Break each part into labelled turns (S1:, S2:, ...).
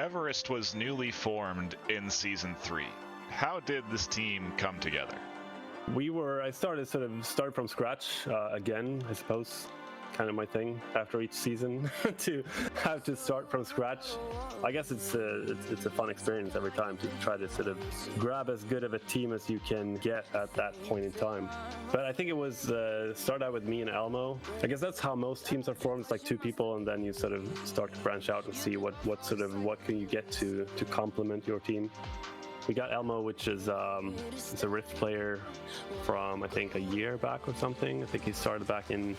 S1: Everest was newly formed in Season 3. How did this team come together?
S2: I started from scratch again, I suppose. Kind of my thing after each season to have to start from scratch. I guess it's a fun experience every time to try to sort of grab as good of a team as you can get at that point in time. But I think it was start out with me and Elmo. I guess that's how most teams are formed. It's like two people, and then you sort of start to branch out and see what can you get to complement your team. We got Elmo, which is it's a Rift player from I think a year back or something. I think he started back in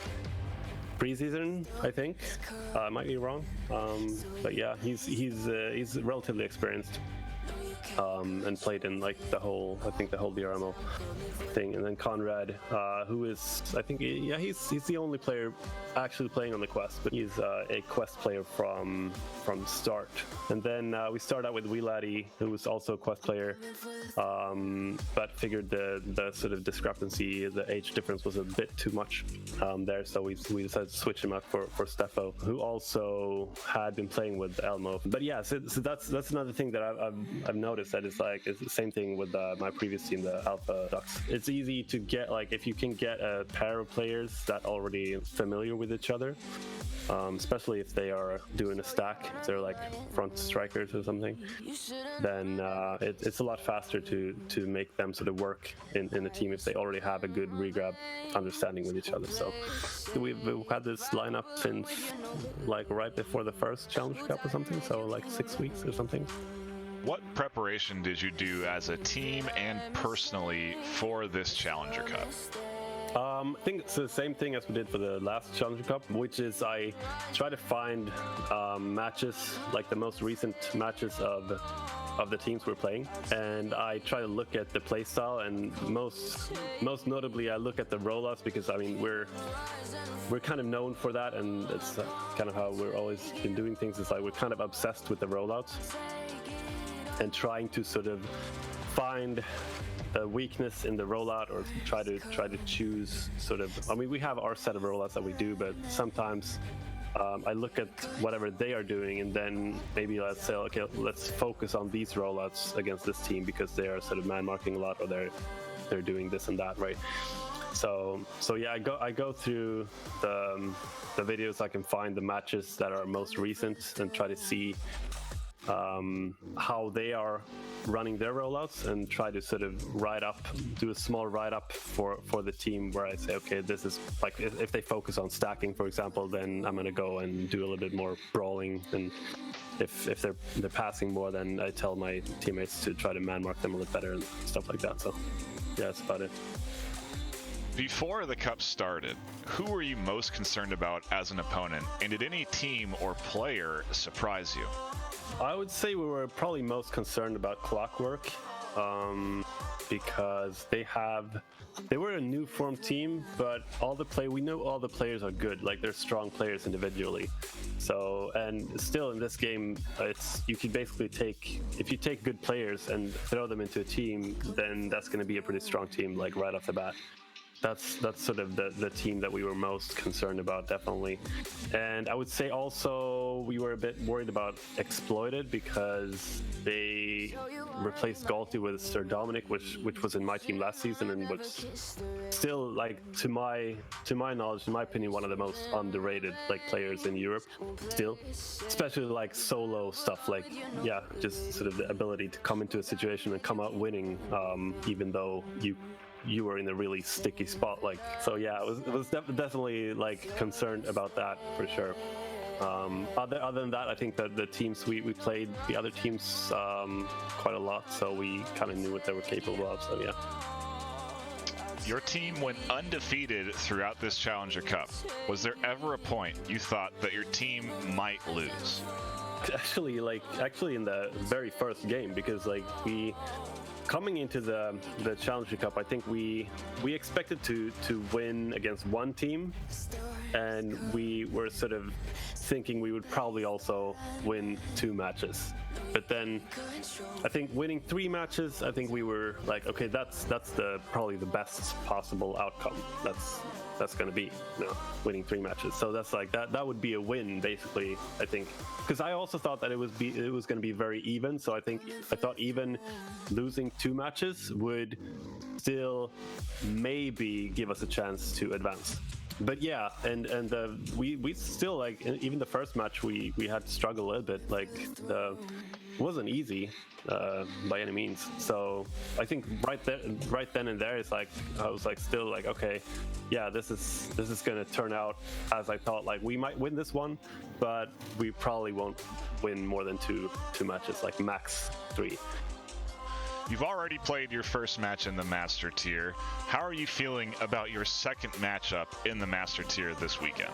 S2: preseason, I think. I might be wrong, but yeah, he's relatively experienced and played in like the whole VRML thing. And then Conrad, who is he's the only player actually playing on the quest, but he's a quest player from start. And then we start out with Wheeladdy, who was also a quest player, but figured the sort of discrepancy, the age difference was a bit too much there, so we decided to switch him out for Steffo, who also had been playing with Elmo. But yeah, so that's another thing that I've noticed, that it's the same thing with my previous team, the Alpha Ducks. It's easy to get, like, if you can get a pair of players that already familiar with each other, especially if they are doing a stack, if they're like front strikers or something, then it's a lot faster to make them sort of work in a team if they already have a good regrab understanding with each other. So we've had this lineup since like right before the first Challenger Cup or something, so like 6 weeks or something.
S1: What preparation did you do as a team and personally for this Challenger Cup?
S2: I think it's the same thing as we did for the last Challenger Cup, which is I try to find matches, like the most recent matches of the teams we're playing, and I try to look at the playstyle, and most notably I look at the rollouts, because I mean we're kind of known for that, and it's kind of how we're always been doing things. It's like we're kind of obsessed with the rollouts and trying to sort of find a weakness in the rollout, or try to choose sort of, I mean, we have our set of rollouts that we do, but sometimes I look at whatever they are doing, and then maybe let's say, okay, let's focus on these rollouts against this team because they are sort of man marking a lot, or they're doing this and that, right? So yeah, I go through the videos I can find, the matches that are most recent, and try to see how they are running their rollouts, and try to sort of do a small write-up for the team, where I say, okay, this is like, if they focus on stacking, for example, then I'm going to go and do a little bit more brawling, and if they're passing more, then I tell my teammates to try to man mark them a little better and stuff like that. So yeah, that's about it.
S1: Before the Cup started, who were you most concerned about as an opponent, and did any team or player surprise you?
S2: I would say we were probably most concerned about Clockwork, because they were a new formed team, but we know all the players are good, like they're strong players individually. So, and still in this game, you can basically if you take good players and throw them into a team, then that's going to be a pretty strong team, like right off the bat. That's sort of the team that we were most concerned about, definitely. And I would say also we were a bit worried about Exploited, because they replaced Galti with Sir Dominic, which was in my team last season, and was still, like, to my knowledge, in my opinion, one of the most underrated like players in Europe still, especially like solo stuff, like, yeah, just sort of the ability to come into a situation and come out winning, even though you were in a really sticky spot, like. So yeah, it was definitely like concerned about that for sure. Other than that, I think that the teams we played the other teams quite a lot, so we kind of knew what they were capable of. So yeah.
S1: Your team went undefeated throughout this Challenger Cup. Was there ever a point you thought that your team might lose?
S2: Actually in the very first game, because like coming into the Challenger Cup, I think we expected to win against one team, and we were sort of thinking we would probably also win 2 matches. But then I think winning 3 matches, I think we were like, okay, that's probably the best possible outcome. That's that's going to be, winning 3 matches. So that's like that would be a win basically, I think, because I also thought that it was going to be very even. So I thought even losing 2 matches would still maybe give us a chance to advance. But yeah, and we still, like, even the first match we had to struggle a little bit. Like, it wasn't easy by any means. So I think right then and there, it's like I was like still like, okay, yeah, this is gonna turn out as I thought. Like, we might win this one, but we probably won't win more than two matches, like max 3.
S1: You've already played your first match in the Master Tier. How are you feeling about your second matchup in the Master Tier this weekend?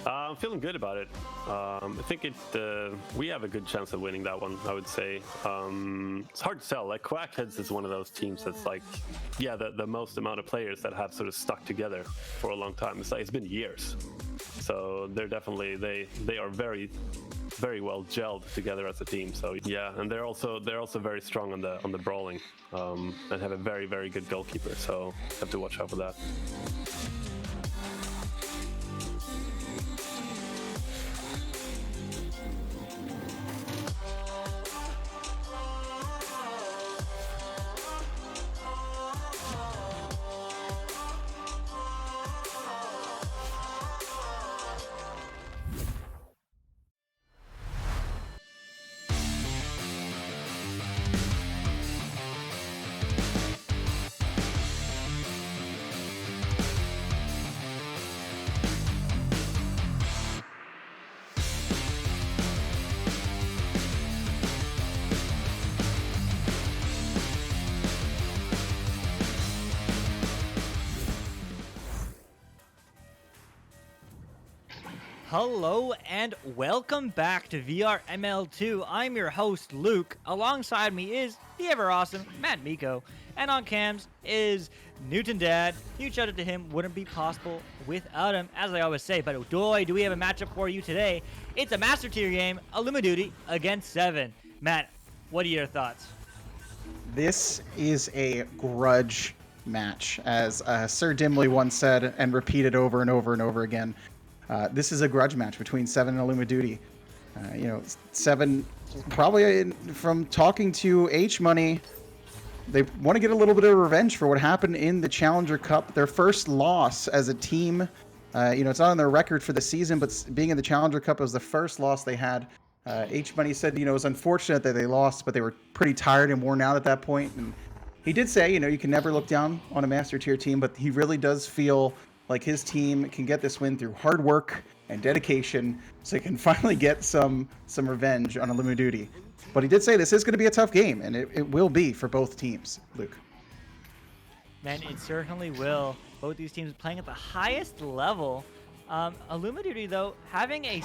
S2: I'm feeling good about it. I think we have a good chance of winning that one, I would say. It's hard to tell. Like, Quackheads is one of those teams that's like, yeah, the most amount of players that have sort of stuck together for a long time. It's been years. So they're definitely, they are very, very well gelled together as a team. So yeah, and they're also very strong on the brawling, and have a very, very good goalkeeper. So have to watch out for that.
S3: Hello and welcome back to VRML2. I'm your host, Luke. Alongside me is the ever awesome MattMeeko. And on cams is Newton Dad. Huge shout out to him. Wouldn't be possible without him, as I always say. But boy, do we have a matchup for you today. It's a Master Tier game, Illumidooty against 7. Matt, what are your thoughts?
S4: This is a grudge match, as Sir Dimly once said and repeated over and over and over again. This is a grudge match between 7 and Illumidooty. 7, probably from talking to H-Money, they want to get a little bit of revenge for what happened in the Challenger Cup. Their first loss as a team, it's not on their record for the season, but being in the Challenger Cup, it was the first loss they had. H-Money said, it was unfortunate that they lost, but they were pretty tired and worn out at that point. And he did say, you can never look down on a Master Tier team, but he really does feel like his team can get this win through hard work and dedication, so he can finally get some revenge on Illumidooty. But he did say this is going to be a tough game, and it will be for both teams, Luke.
S3: Man, it certainly will. Both these teams playing at the highest level. Illumidooty, though, having a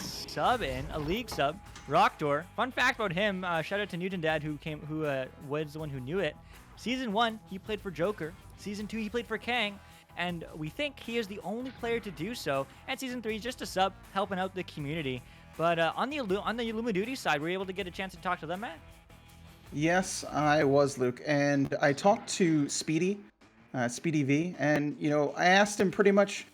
S3: league sub, Rockdoor. Fun fact about him, shout out to Newton Dad, who was the one who knew it. Season 1, he played for Joker. Season 2, he played for Kang. And we think he is the only player to do so. And Season 3 is just a sub, helping out the community. But on the Illumidooty side, were you able to get a chance to talk to them, Matt?
S4: Yes, I was, Luke. And I talked to Speedy V, and, I asked him pretty much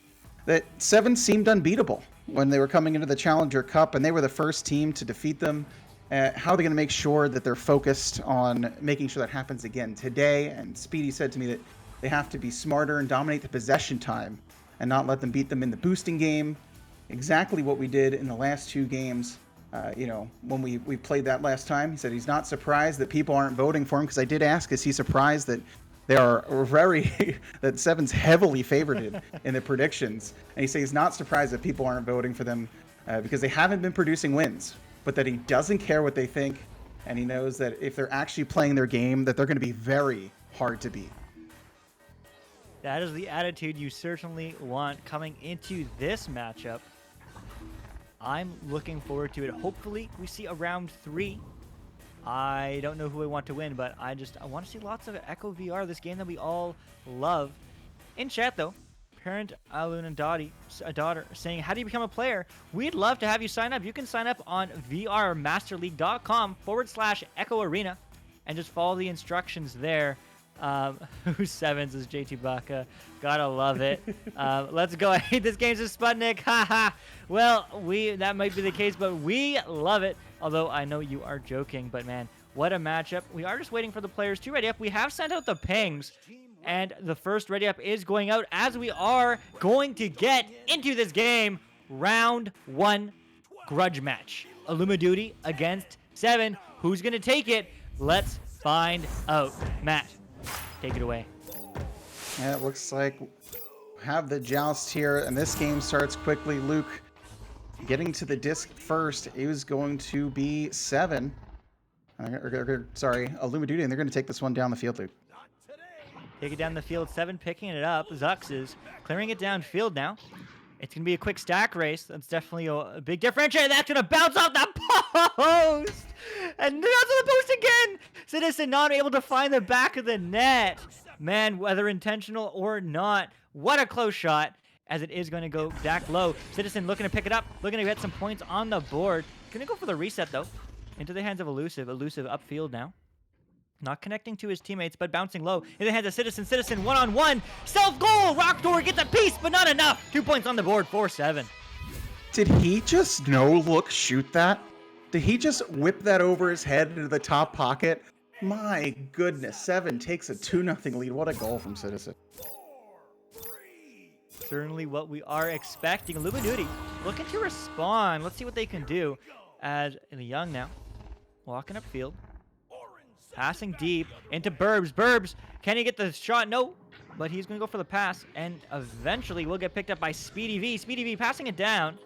S4: that 7 seemed unbeatable when they were coming into the Challenger Cup, and they were the first team to defeat them. How are they going to make sure that they're focused on making sure that happens again today? And Speedy said to me that they have to be smarter and dominate the possession time and not let them beat them in the boosting game. Exactly what we did in the last 2 games. When we played that last time, he said he's not surprised that people aren't voting for him, because I did ask, is he surprised that they are that 7's heavily favored in the predictions? And he said he's not surprised that people aren't voting for them because they haven't been producing wins, but that he doesn't care what they think. And he knows that if they're actually playing their game, that they're going to be very hard to beat.
S3: That is the attitude you certainly want coming into this matchup. I'm looking forward to it. Hopefully, we see a round 3. I don't know who I want to win, but I want to see lots of Echo VR, this game that we all love. In chat, though, parent Illumidooty, a daughter, saying, how do you become a player? We'd love to have you sign up. You can sign up on vrmasterleague.com/Echo Arena and just follow the instructions there. Who's sevens is JT Baka. Gotta love it. Let's go. I hate this game's a Sputnik. Haha. Well, that might be the case, but we love it. Although I know you are joking, but man, what a matchup. We are just waiting for the players to ready up. We have sent out the pings, and the first ready up is going out as we are going to get into this game. Round 1 grudge match. Illumidooty against 7. Who's going to take it? Let's find out. Matt, take it away.
S4: Yeah, it looks like we have the joust here, and this game starts quickly. Luke getting to the disc first is going to be 7. Sorry, Illumidooty, and they're going to take this one down the field, Luke.
S3: Take it down the field. 7 picking it up. Zux is clearing it downfield now. It's going to be a quick stack race. That's definitely a big differentiator. That's going to bounce off the post. And bounce off the post again. Citizen not able to find the back of the net. Man, whether intentional or not, what a close shot, as it is going to go back low. Citizen looking to pick it up, looking to get some points on the board. Going to go for the reset, though. Into the hands of Elusive. Elusive upfield now. Not connecting to his teammates, but bouncing low. In the hands of Citizen. Citizen one-on-one. Self-goal! Rockdoor gets a piece, but not enough. 2 points on the board, 4-7.
S4: Did he just no-look shoot that? Did he just whip that over his head into the top pocket? My goodness, 7 takes a 2-0 lead. What a goal from Citizen.
S3: Certainly what we are expecting. Illumidooty looking to respond. Let's see what they can do. As the Young now, walking upfield. Passing deep into Burbs. Burbs, can he get the shot? No, but he's going to go for the pass, and eventually will get picked up by Speedy V. Speedy V passing it down.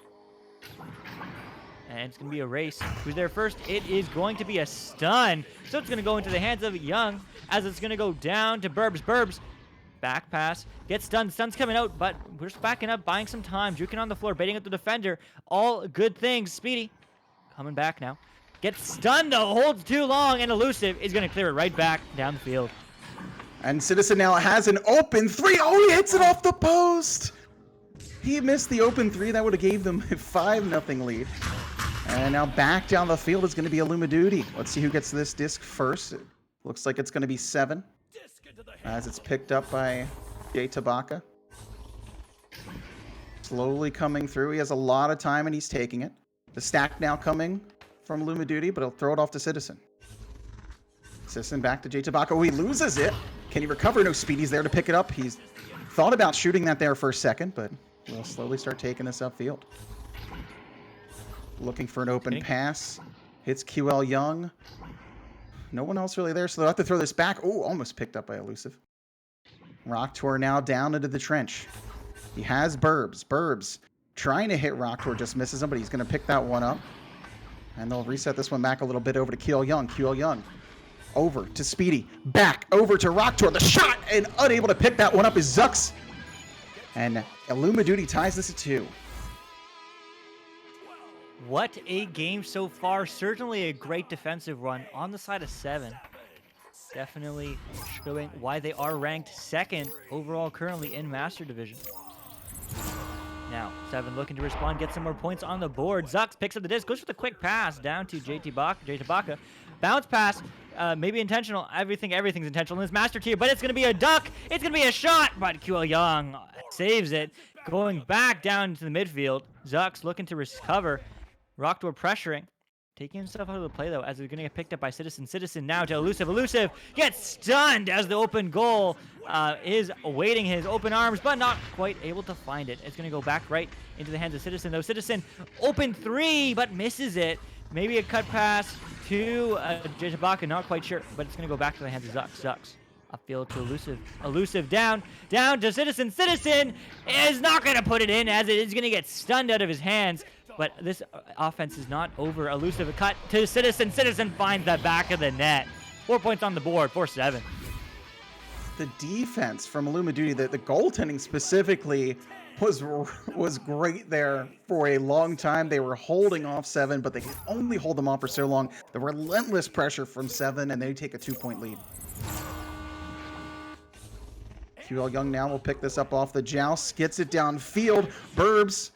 S3: And it's going to be a race. Who's there first? It is going to be a stun. So it's going to go into the hands of Young, as it's going to go down to Burbs. Burbs, back pass, gets stunned. Stun's coming out, but we're just backing up, buying some time, juking on the floor, baiting up the defender. All good things. Speedy coming back now. Gets stunned, though, holds too long, and Elusive is going to clear it right back down the field.
S4: And Citizen now has an open 3. Oh, he hits it off the post. He missed the open 3. That would have gave them a 5-0 lead. And now back down the field is going to be Illumidooty. Let's see who gets this disc first. It looks like it's going to be 7. As it's picked up by Jay Tabaka. Slowly coming through. He has a lot of time, and he's taking it. The stack now coming from Illumidooty, but he'll throw it off to Citizen. Citizen back to Jay Tabaka. Oh, he loses it. Can he recover? No, Speedy's there to pick it up. He's thought about shooting that there for a second, but we'll slowly start taking this upfield. Looking for an open pass. Hits QL Young. No one else really there, so they'll have to throw this back. Oh, almost picked up by Elusive. Rocktor now down into the trench. He has Burbs. Burbs trying to hit Rocktor, just misses him, but he's going to pick that one up. And they'll reset this one back a little bit over to QL Young. QL Young over to Speedy. Back over to Rocktor. The shot, and unable to pick that one up is Zux. And Illumidooty ties this at 2.
S3: What a game so far. Certainly a great defensive run on the side of 7. Definitely showing why they are ranked 2nd overall currently in Master Division. Now, 7 looking to respond, get some more points on the board. Zux picks up the disc, goes for the quick pass down to Jay Tabaka. Bounce pass, maybe intentional. Everything's intentional in this Master Tier, but it's going to be a duck. It's going to be a shot, but QL Young saves it. Going back down to the midfield. Zux looking to recover. Rockdoor pressuring. Taking himself out of the play, though, as he's going to get picked up by Citizen. Citizen now to Elusive. Elusive gets stunned as the open goal is awaiting his open arms, but not quite able to find it. It's going to go back right into the hands of Citizen, though. Citizen open 3, but misses it. Maybe a cut pass to Jay Tabaka, not quite sure, but it's going to go back to the hands of Zux. Zux upfield to Elusive. Elusive down to Citizen. Citizen is not going to put it in, as it is going to get stunned out of his hands. But this offense is not over. Elusive, a cut to Citizen. Citizen finds the back of the net. 4 points on the board, 4-7.
S4: The defense from Illumidooty, the goaltending specifically, was great there for a long time. They were holding off 7, but they could only hold them off for so long. The relentless pressure from 7, and they take a 2-point lead. QL Young now will pick this up off the joust, gets it downfield. Burbs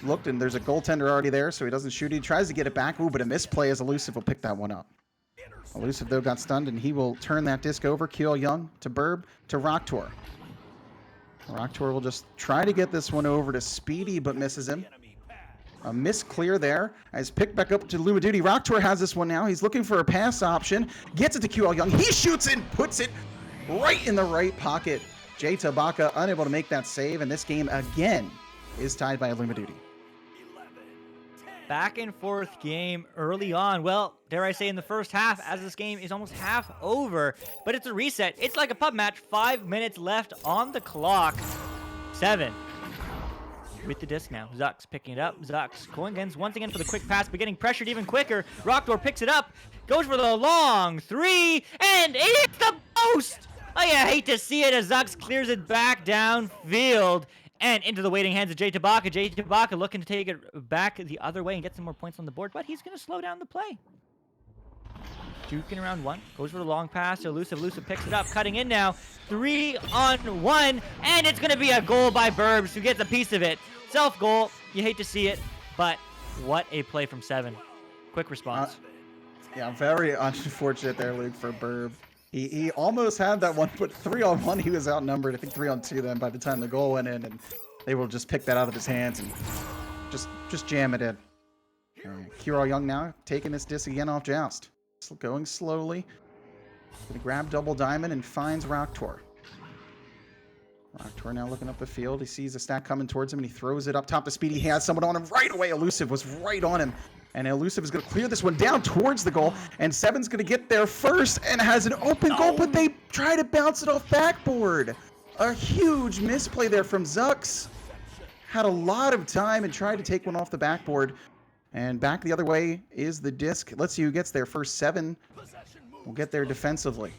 S4: looked, and there's a goaltender already there, so he doesn't shoot. He tries to get it back. Ooh, but a misplay as Elusive will pick that one up. Elusive, though, got stunned, and he will turn that disc over. Keel Young to Burb to Rocktor. Rocktor will just try to get this one over to Speedy, but misses him. A miss clear there. As picked back up to Illumidooty. Rocktor has this one now. He's looking for a pass option. Gets it to QL Young. He shoots and puts it right in the right pocket. Jay Tabaka unable to make that save, and this game again is tied by Illumidooty.
S3: Back and forth game early on. Well, dare I say in the first half, as this game is almost half over. But it's a reset. It's like a pub match. 5 minutes left on the clock. 7. With the disc now. Zux picking it up. Zux going against once again for the quick pass, but getting pressured even quicker. Rocktor picks it up. Goes for the long 3. And it hits the post! I hate to see it as Zux clears it back downfield. And into the waiting hands of Jay Tabaka. Jay Tabaka looking to take it back the other way and get some more points on the board, but he's going to slow down the play. Juking around 1. Goes for the long pass. Elusive. Elusive picks it up. Cutting in now. 3-on-1. And it's going to be a goal by Burbs, who gets a piece of it. Self-goal. You hate to see it, but what a play from 7. Quick response.
S4: Yeah, very unfortunate there, Luke, for Burb. He almost had that one, but 3-on-1, he was outnumbered. I think 3-on-2 then by the time the goal went in, and they will just pick that out of his hands and just jam it in. Kiro Young now taking this disc again off Joust. Going slowly. Gonna grab Double Diamond and finds Rocktor. Rocktor now looking up the field. He sees a stack coming towards him and he throws it up top to Speedy. He has someone on him right away. Elusive was right on him. And Elusive is going to clear this one down towards the goal. And 7's going to get there first and has an open goal, but they try to bounce it off backboard. A huge misplay there from Zux. Had a lot of time and tried to take one off the backboard. And back the other way is the disc. Let's see who gets there first. 7 will get there defensively.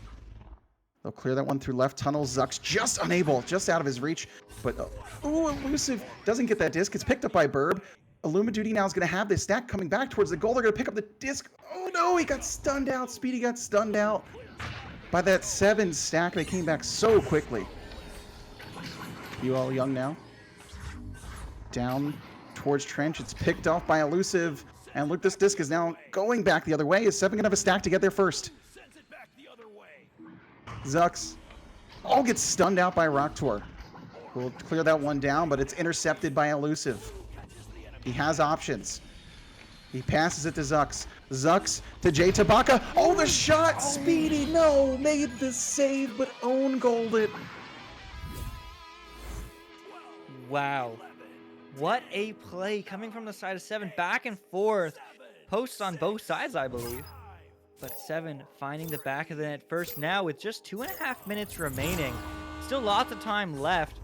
S4: They'll clear that one through left tunnel. Zux just unable, just out of his reach. But, Elusive doesn't get that disc. It's picked up by Burb. Illumidooty now is going to have this stack coming back towards the goal. They're going to pick up the disc. Oh no, he got stunned out. Speedy got stunned out by that 7 stack. They came back so quickly. UL Young now. Down towards Trench. It's picked off by Elusive. And look, this disc is now going back the other way. Is 7 going to have a stack to get there first? Zux all gets stunned out by Rocktor. We'll clear that one down, but it's intercepted by Elusive. He has options. He passes it to Zux. Zux to Jay Tabaka. Oh, the shot! Speedy, no! Made the save, but own goaled it.
S3: Wow. What a play coming from the side of 7. Back and forth. Posts on both sides, I believe. But 7 finding the back of the net first now with just 2.5 minutes remaining. Still lots of time left.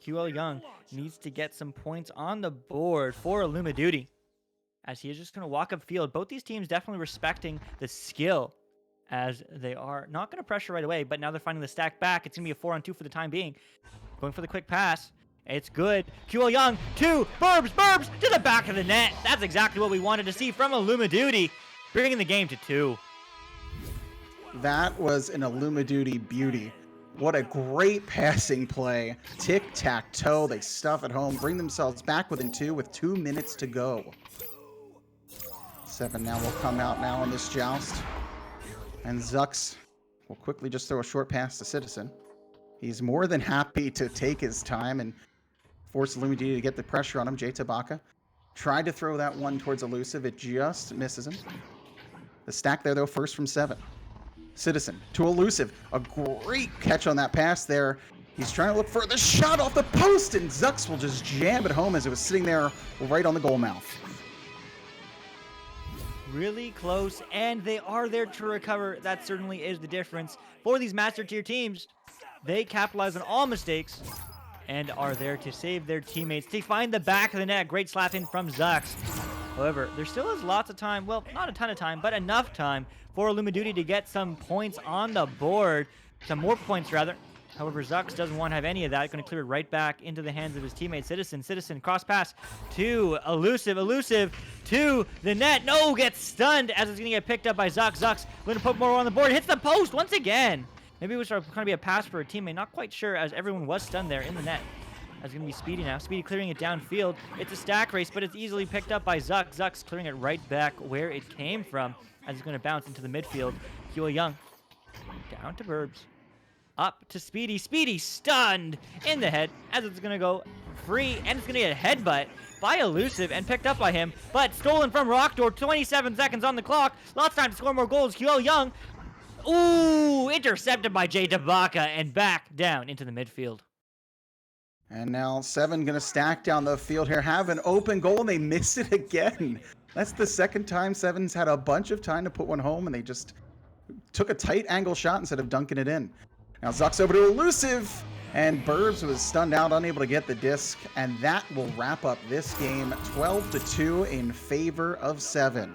S3: QL Young needs to get some points on the board for Illumidooty, as he is just going to walk up field. Both these teams definitely respecting the skill, as they are not going to pressure right away, but now they're finding the stack back. It's going to be a 4-on-2 for the time being. Going for the quick pass. It's good. QL Young to Burbs to the back of the net. That's exactly what we wanted to see from Illumidooty, bringing the game to 2.
S4: That was an Illumidooty beauty. What a great passing play. Tic-tac-toe. They stuff it home, bring themselves back within 2 with 2 minutes to go. 7 now will come out now in this joust. And Zux will quickly just throw a short pass to Citizen. He's more than happy to take his time and force Illumidooty to get the pressure on him. Jay Tabaka tried to throw that one towards Elusive. It just misses him. The stack there, though, first from 7. Citizen to Elusive. A great catch on that pass there. He's trying to look for the shot off the post, and Zux will just jam it home as it was sitting there right on the goal mouth.
S3: Really close, and they are there to recover. That certainly is the difference for these Master Tier teams. They capitalize on all mistakes and are there to save their teammates. They find the back of the net. Great slap in from Zux. However, there still is lots of time. Well, not a ton of time, but enough time for Illumidooty to get some points on the board. Some more points, rather. However, Zux doesn't want to have any of that. Going to clear it right back into the hands of his teammate, Citizen. Citizen, cross pass to Elusive. Elusive to the net. No, gets stunned as it's going to get picked up by Zux. Zux going to put more on the board. Hits the post once again. Maybe it was going to be a pass for a teammate. Not quite sure, as everyone was stunned there in the net. That's going to be Speedy now. Speedy clearing it downfield. It's a stack race, but it's easily picked up by Zux. Zux clearing it right back where it came from. as it's going to bounce into the midfield. Huo Young down to Burbs. Up to Speedy. Speedy stunned in the head as it's going to go free, and it's going to get a headbutt by Elusive and picked up by him, but stolen from Rockdoor. 27 seconds on the clock. Lots of time to score more goals. Huo Young, ooh, intercepted by Jay Tabaka and back down into the midfield.
S4: And now 7 going to stack down the field here, have an open goal, and they missed it again. That's the second time 7's had a bunch of time to put one home, and they just took a tight angle shot instead of dunking it in. Now Zuck's over to Elusive, and Burbs was stunned out, unable to get the disc, and that will wrap up this game 12-2 in favor of 7.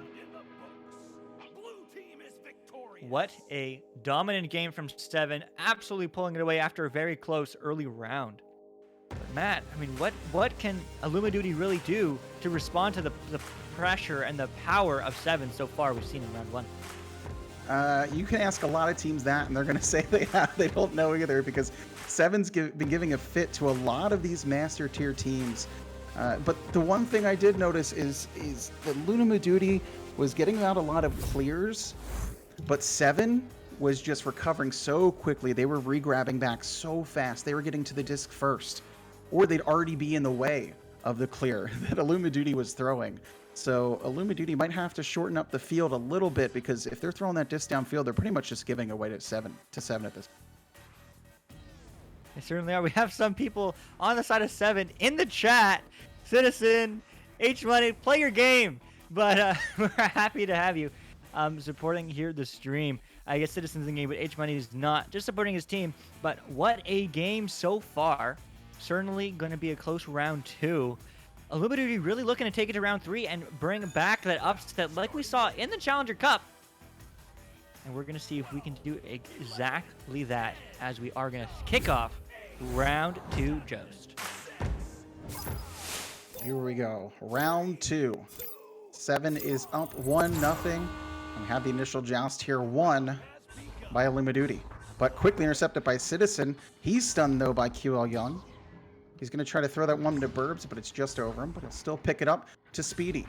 S3: What a dominant game from 7, absolutely pulling it away after a very close early round. But Matt, I mean, what can Illumidooty really do to respond to the pressure and the power of 7 so far we've seen in round 1?
S4: You can ask a lot of teams that, and they're going to say they don't know either, because 7's been giving a fit to a lot of these master tier teams. But the one thing I did notice is that Illumidooty was getting out a lot of clears, but 7 was just recovering so quickly. They were re-grabbing back so fast. They were getting to the disc first, or they'd already be in the way of the clear that Illumidooty was throwing. So Illumidooty might have to shorten up the field a little bit, because if they're throwing that disc downfield, they're pretty much just giving away to 7 at this.
S3: They certainly are. We have some people on the side of 7 in the chat. Citizen, H-Money, play your game. But we're happy to have you supporting here the stream. I guess Citizen's in the game, but H-Money is not. Just supporting his team. But what a game so far. Certainly going to be a close round 2. Illumidooty really looking to take it to round 3 and bring back that upset like we saw in the Challenger Cup. And we're going to see if we can do exactly that as we are going to kick off round 2 Joust.
S4: Here we go. Round 2. 7 is up 1-0. We have the initial joust here won by Illumidooty, but quickly intercepted by Citizen. He's stunned, though, by QL Young. He's going to try to throw that one to Burbs, but it's just over him. But he'll still pick it up to Speedy.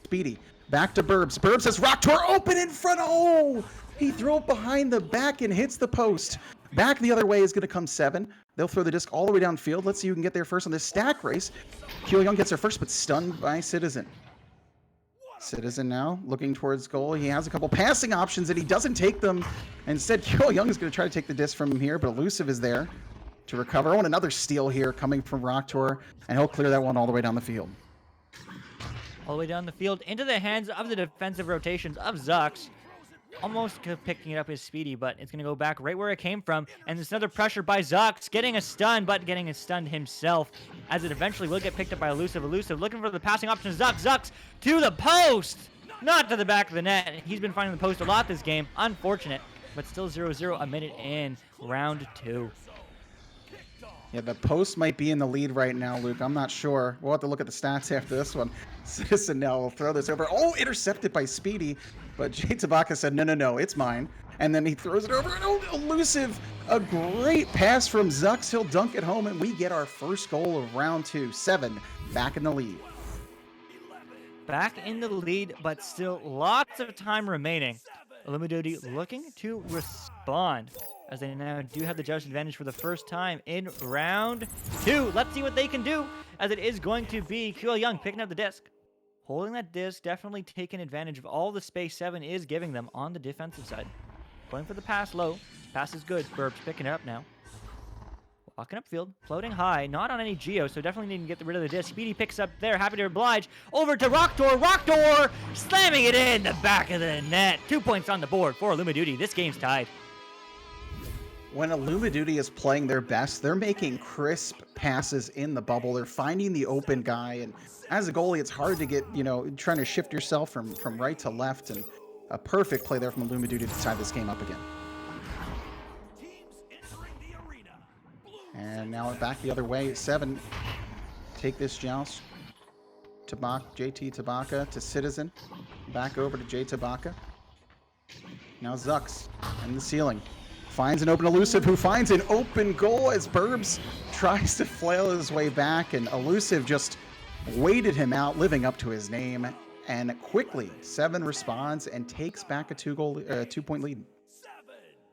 S4: Speedy, back to Burbs. Burbs has Rocktor open in front. Oh! He threw it behind the back and hits the post. Back the other way is going to come 7. They'll throw the disc all the way downfield. Let's see who can get there first on this stack race. QL Young gets there first, but stunned by Citizen. Citizen now looking towards goal. He has a couple passing options, and he doesn't take them. Instead, QL Young is going to try to take the disc from him here, but Elusive is there to recover. Oh, and another steal here coming from Rocktor, and he'll clear that one all the way down the field.
S3: All the way down the field into the hands of the defensive rotations of Zux. Almost picking it up as Speedy, but it's going to go back right where it came from. And there's another pressure by Zux, getting a stun, but getting a stun himself, as it eventually will get picked up by Elusive. Elusive looking for the passing option. Zux to the post, not to the back of the net. He's been finding the post a lot this game. Unfortunate, but still 0-0 a minute in round 2.
S4: Yeah, the post might be in the lead right now, Luke. I'm not sure. We'll have to look at the stats after this one. Citizen now will throw this over. Oh, intercepted by Speedy. But Jay Tabaka said, no, it's mine. And then he throws it over. And oh, Elusive. A great pass from Zux. He'll dunk it home, and we get our first goal of round 2. 7 back in the lead.
S3: Back in the lead, but still lots of time remaining. Illumidooty looking to respond, as they now do have the Joust advantage for the first time in round 2. Let's see what they can do, as it is going to be QL Young picking up the disc. Holding that disc, definitely taking advantage of all the space 7 is giving them on the defensive side. Going for the pass low. Pass is good. Burbs picking it up now. Walking upfield, floating high, not on any geo, so definitely need to get rid of the disc. Speedy picks up there, happy to oblige. Over to Rocktor. Rocktor slamming it in the back of the net. 2 points on the board for Illumidooty. This game's tied.
S4: When Illumidooty is playing their best, they're making crisp passes in the bubble. They're finding the open guy, and as a goalie, it's hard to get, trying to shift yourself from right to left, and a perfect play there from Illumidooty to tie this game up again. And now back the other way. 7 take this joust. JT Tabaka to Citizen. Back over to Jay Tabaka. Now Zux in the ceiling. Finds an open Elusive, who finds an open goal as Burbs tries to flail his way back, and Elusive just waited him out, living up to his name. And quickly, 7 responds and takes back a 2-point lead.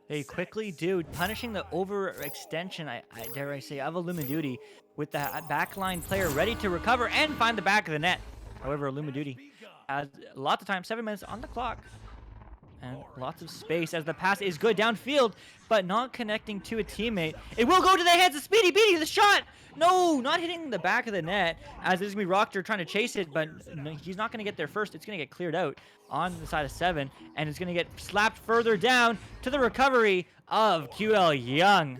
S3: They quickly do, punishing the overextension, I dare I say, of Illumidooty with the backline player ready to recover and find the back of the net. However, Illumidooty has lots of time, 7 minutes on the clock, and lots of space as the pass is good downfield, but not connecting to a teammate. It will go to the hands of Speedy. Beatty, the shot! No, not hitting the back of the net, as this is going to be Rockter trying to chase it, but no, he's not going to get there first. It's going to get cleared out on the side of 7, and it's going to get slapped further down to the recovery of QL Young.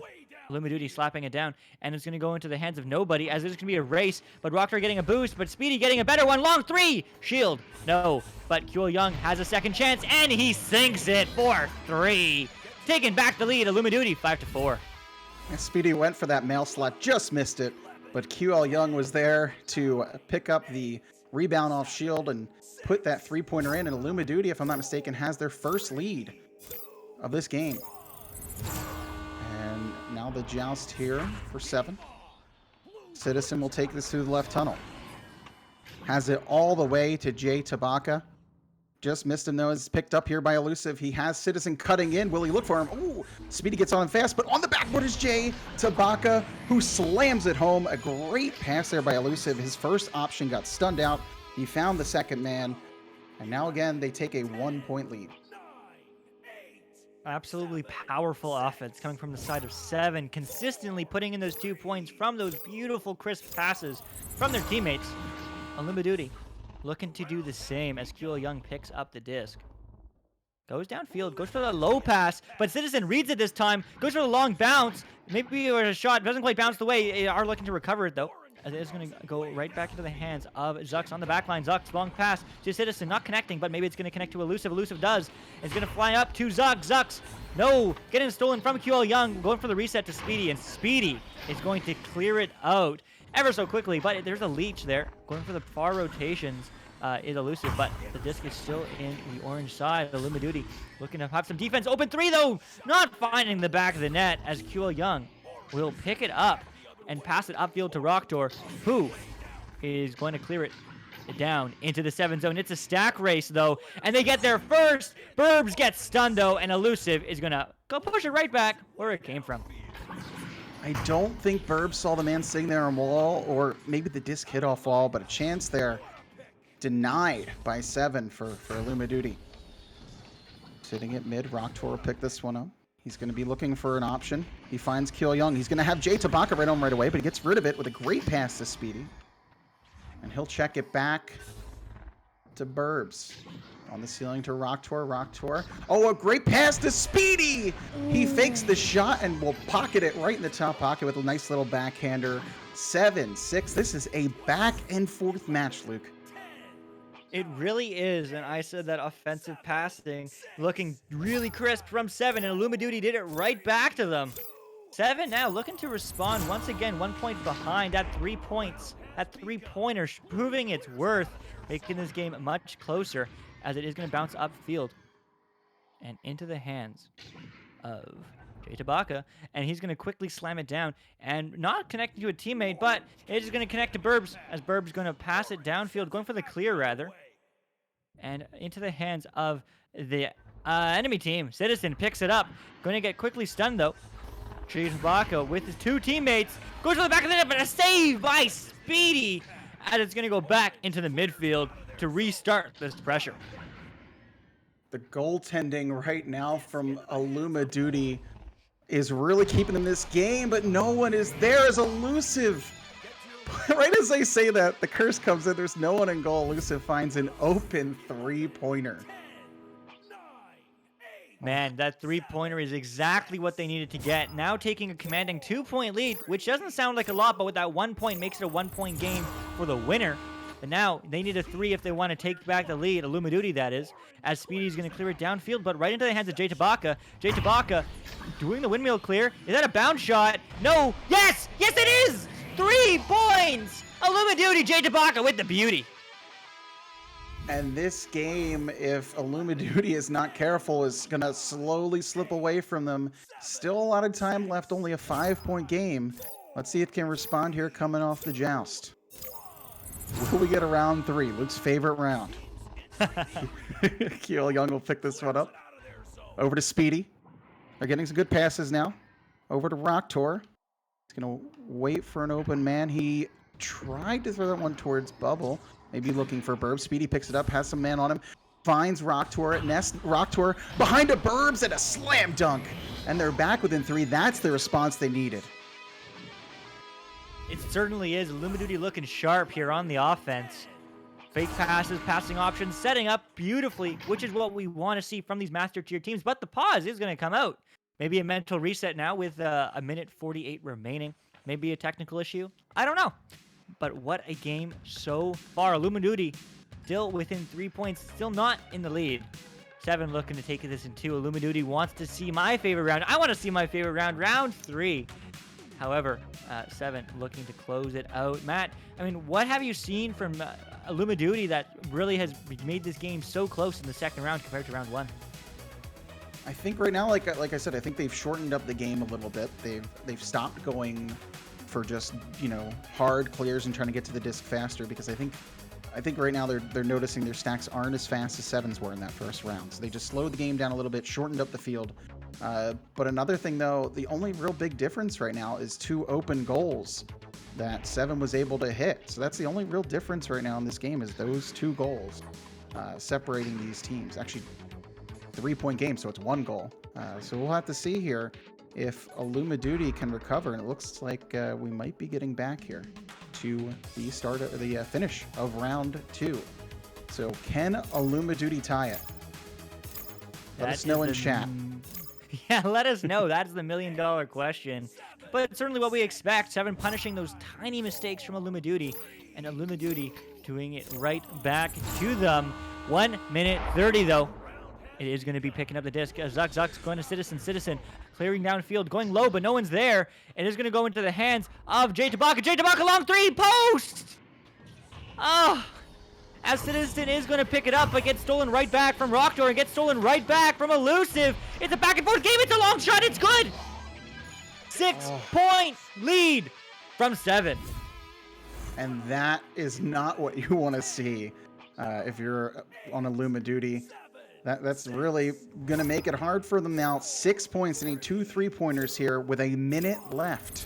S3: Illumidooty slapping it down, and it's going to go into the hands of nobody, as it's going to be a race, but Rockter getting a boost, but Speedy getting a better one. Long 3! Shield. No, but QL Young has a second chance, and he sinks it for 3. Taking back the lead, Illumidooty 5-4.
S4: Speedy went for that mail slot, just missed it, but QL Young was there to pick up the rebound off Shield and put that 3-pointer in, and Illumidooty, if I'm not mistaken, has their first lead of this game. And now the joust here for 7. Citizen will take this through the left tunnel. Has it all the way to Jay Tabaka. Just missed him though. It's picked up here by Elusive. He has Citizen cutting in. Will he look for him? Ooh, Speedy gets on him fast, but on the backboard is Jay Tabaka, who slams it home. A great pass there by Elusive. His first option got stunned out. He found the second man, and now again they take a 1-point lead.
S3: Absolutely powerful offense coming from the side of 7, consistently putting in those 2 points from those beautiful crisp passes from their teammates. Illumidooty looking to do the same as QL Young picks up the disc. Goes downfield, goes for the low pass, but Citizen reads it this time, goes for the long bounce. Maybe it was a shot, doesn't quite bounce the way. They are looking to recover it though. As it is going to go right back into the hands of Zux on the back line. Zux, long pass to Citizen, not connecting, but maybe it's going to connect to Elusive. Elusive does. It's going to fly up to Zux. Zux, no, getting stolen from QL Young, going for the reset to Speedy, and Speedy is going to clear it out ever so quickly, but there's a leech there. Going for the far rotations is Elusive, but the disc is still in the orange side. Illumidooty looking to have some defense. Open 3 though, not finding the back of the net, as QL Young will pick it up and pass it upfield to Rocktor, who is going to clear it down into the 7 zone. It's a stack race, though, and they get there first. Burbs gets stunned, though, and Elusive is going to go push it right back where it came from.
S4: I don't think Burbs saw the man sitting there on wall, or maybe the disc hit off wall, but a chance there denied by 7 for Illumidooty. Sitting at mid, Rocktor will pick this one up. He's going to be looking for an option. He finds QL Young. He's going to have Jay Tabaka right home right away, but he gets rid of it with a great pass to Speedy. And he'll check it back to Burbs. On the ceiling to Rocktor. Rocktor. Oh, a great pass to Speedy! He fakes the shot and will pocket it right in the top pocket with a nice little backhander. 7-6. This is a back and forth match, Luke.
S3: It really is, and I said that offensive passing looking really crisp from 7, and Illumidooty did it right back to them. 7 now looking to respond once again, 1 point behind at 3 points. That 3-pointer proving its worth, making this game much closer, as it is going to bounce upfield and into the hands of Jay Tabaka, and he's going to quickly slam it down and not connecting to a teammate, but it is going to connect to Burbs, as Burbs is going to pass it downfield, going for the clear rather, and into the hands of the enemy team. Citizen picks it up, going to get quickly stunned though. Jay Tabaka with his 2 teammates goes to the back of the net, but a save by Speedy, as it's going to go back into the midfield to restart this pressure.
S4: The goaltending right now from Illumidooty is really keeping them in this game, but no one is there as Elusive. Right as I say that, the curse comes in. There's no one in goal. Elusive finds an open 3-pointer.
S3: Man, that 3-pointer is exactly what they needed to get. Now taking a commanding 2-point lead, which doesn't sound like a lot, but with that 1 point makes it a 1-point game for the winner. But now they need a 3 if they want to take back the lead. Illumidooty, that is, as Speedy's going to clear it downfield, but right into the hands of Jay Tabaka. Jay Tabaka doing the windmill clear. Is that a bounce shot? No. Yes! Yes, it is! 3 points! Illumidooty, Jay Tabaka with the beauty.
S4: And this game, if Illumidooty is not careful, is going to slowly slip away from them. Still a lot of time left, only a 5-point game. Let's see if it can respond here coming off the joust. Will we get a round 3? Luke's favorite round. Keel Young will pick this one up. Over to Speedy. They're getting some good passes now. Over to Rocktor. He's going to wait for an open man. He tried to throw that one towards Bubble. Maybe looking for Burb. Speedy picks it up, has some man on him. Finds Rocktor at Nest. Rocktor behind a Burbs and a slam dunk. And they're back within 3. That's the response they needed.
S3: It certainly is. Illumidooty looking sharp here on the offense. Fake passes, passing options, setting up beautifully, which is what we want to see from these master tier teams. But the pause is going to come out. Maybe a mental reset now with a minute 48 remaining. Maybe a technical issue. I don't know. But what a game so far. Illumidooty still within 3 points, still not in the lead. 7 looking to take this in 2. Illumidooty wants to see my favorite round. I want to see my favorite round, round 3. However, 7 looking to close it out. Matt, I mean, what have you seen from Illumidooty that really has made this game so close in the second round compared to round 1?
S4: I think right now, like I said, I think they've shortened up the game a little bit. They've stopped going for just, you know, hard clears and trying to get to the disc faster, because I think right now they're noticing their stacks aren't as fast as 7s were in that first round. So they just slowed the game down a little bit, shortened up the field. But another thing, though, the only real big difference right now is 2 open goals that 7 was able to hit. So that's the only real difference right now in this game, is those 2 goals separating these teams. Actually, 3-point game, so it's 1 goal. So we'll have to see here if Illumidooty can recover, and it looks like we might be getting back here to the finish of round 2. So can Illumidooty tie it? Let us know in chat.
S3: Yeah, let us know. That's the $1 million question. But certainly what we expect. 7 punishing those tiny mistakes from Illumidooty, and Illumidooty doing it right back to them. 1 minute 30 though. It is going to be picking up the disc. Zuck's going to Citizen, clearing downfield, going low, but no one's there. It is going to go into the hands of Jay Tabaka. Jay Tabaka, long 3, post! Oh, as Citizen is going to pick it up, but gets stolen right back from Rocktor and gets stolen right back from Elusive. It's a back and forth game. It's a long shot. It's good. 6-point lead from 7.
S4: And that is not what you want to see if you're on Illumidooty. That's really going to make it hard for them now. 6 points. They need 2 3-pointers here with a minute left.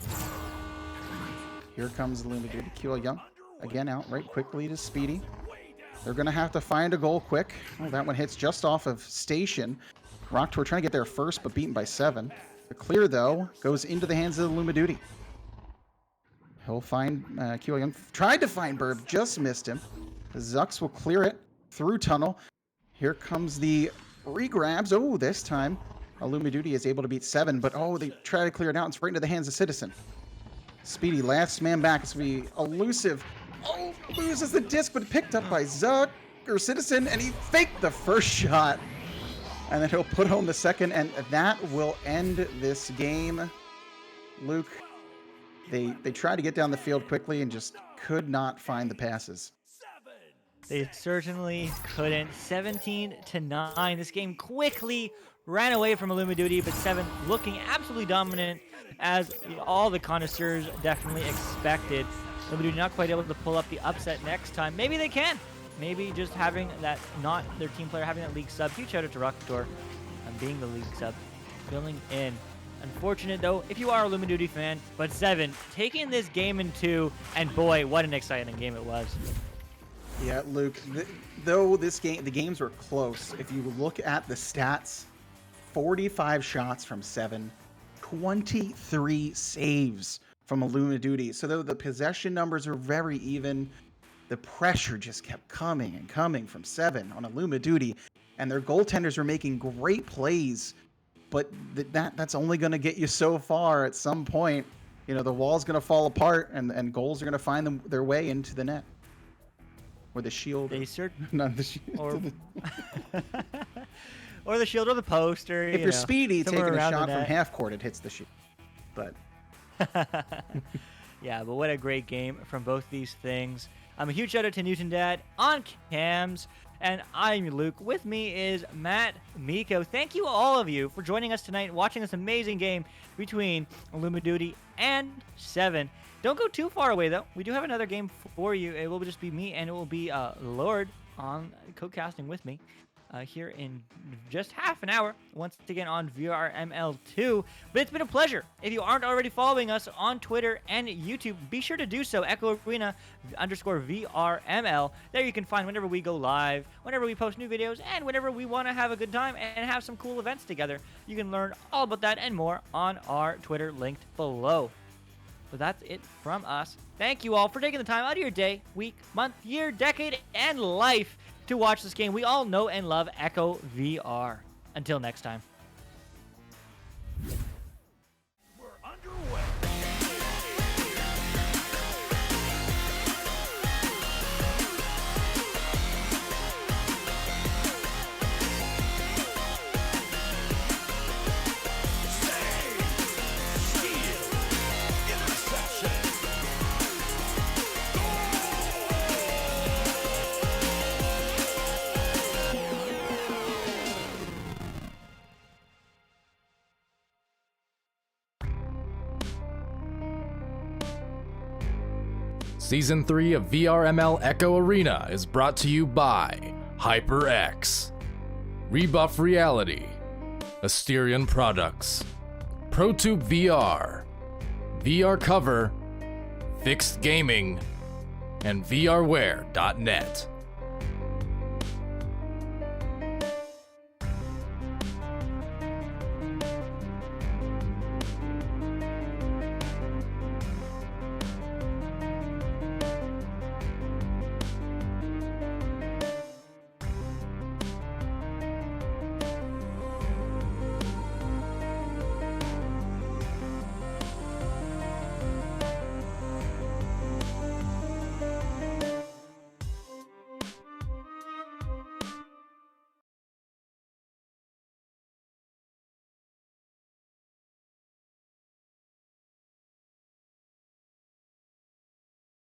S4: Here comes Illumidooty. Keel Young again out right quickly to Speedy. They're going to have to find a goal quick. Oh, that one hits just off of Station. Rocktor trying to get there first, but beaten by 7. The clear, though, goes into the hands of Illumidooty. He'll find Keel Young. Tried to find Burb, just missed him. Zucks will clear it through tunnel. Here comes the regrabs. Oh, this time Illumidooty is able to beat 7, but oh, they try to clear it out. It's right into the hands of Citizen. Speedy, last man back. It's going to be Elusive. Oh, loses the disc, but picked up by Citizen, and he faked the first shot. And then he'll put home the second, and that will end this game. Luke, they tried to get down the field quickly and just could not find the passes.
S3: They certainly couldn't. 17-9. This game quickly ran away from Illumidooty, but 7 looking absolutely dominant, as all the connoisseurs definitely expected. Illumidooty not quite able to pull up the upset next time. Maybe they can. Maybe just having that, not their team player, having that league sub. Huge shout out to Rocktor on being the league sub, filling in. Unfortunate though, if you are a Illumidooty fan, but 7 taking this game in 2, and boy, what an exciting game it was.
S4: Yeah, Luke, though the games were close, if you look at the stats, 45 shots from 7, 23 saves from Illumidooty. So though the possession numbers are very even, the pressure just kept coming and coming from 7 on Illumidooty, and their goaltenders were making great plays, but that's only going to get you so far. At some point, you know, the wall's going to fall apart, and goals are going to find their way into the net. Or the shield. Not the shield.
S3: Or the shield or the post. Or,
S4: if you're Speedy taking a shot from half court, it hits the shield. But
S3: yeah, but what a great game from both these things. A huge shout out to Newton Dad on cams. And I'm Luke. With me is MattMeeko. Thank you, all of you, for joining us tonight, watching this amazing game between Illumidooty and 7. Don't go too far away, though. We do have another game for you. It will just be me, and it will be Lord on co-casting with me here in just half an hour, once again on VRML 2. But it's been a pleasure. If you aren't already following us on Twitter and YouTube, be sure to do so. Echo Arena _VRML. There you can find whenever we go live, whenever we post new videos, and whenever we want to have a good time and have some cool events together. You can learn all about that and more on our Twitter linked below. So that's it from us. Thank you all for taking the time out of your day, week, month, year, decade, and life to watch this game we all know and love, Echo VR. Until next time.
S5: We're underway.
S6: Season 3 of VRML Echo Arena is brought to you by HyperX, Rebuff Reality, Asterion Products, ProTube VR, VR Cover, Fixed Gaming, and VRware.net.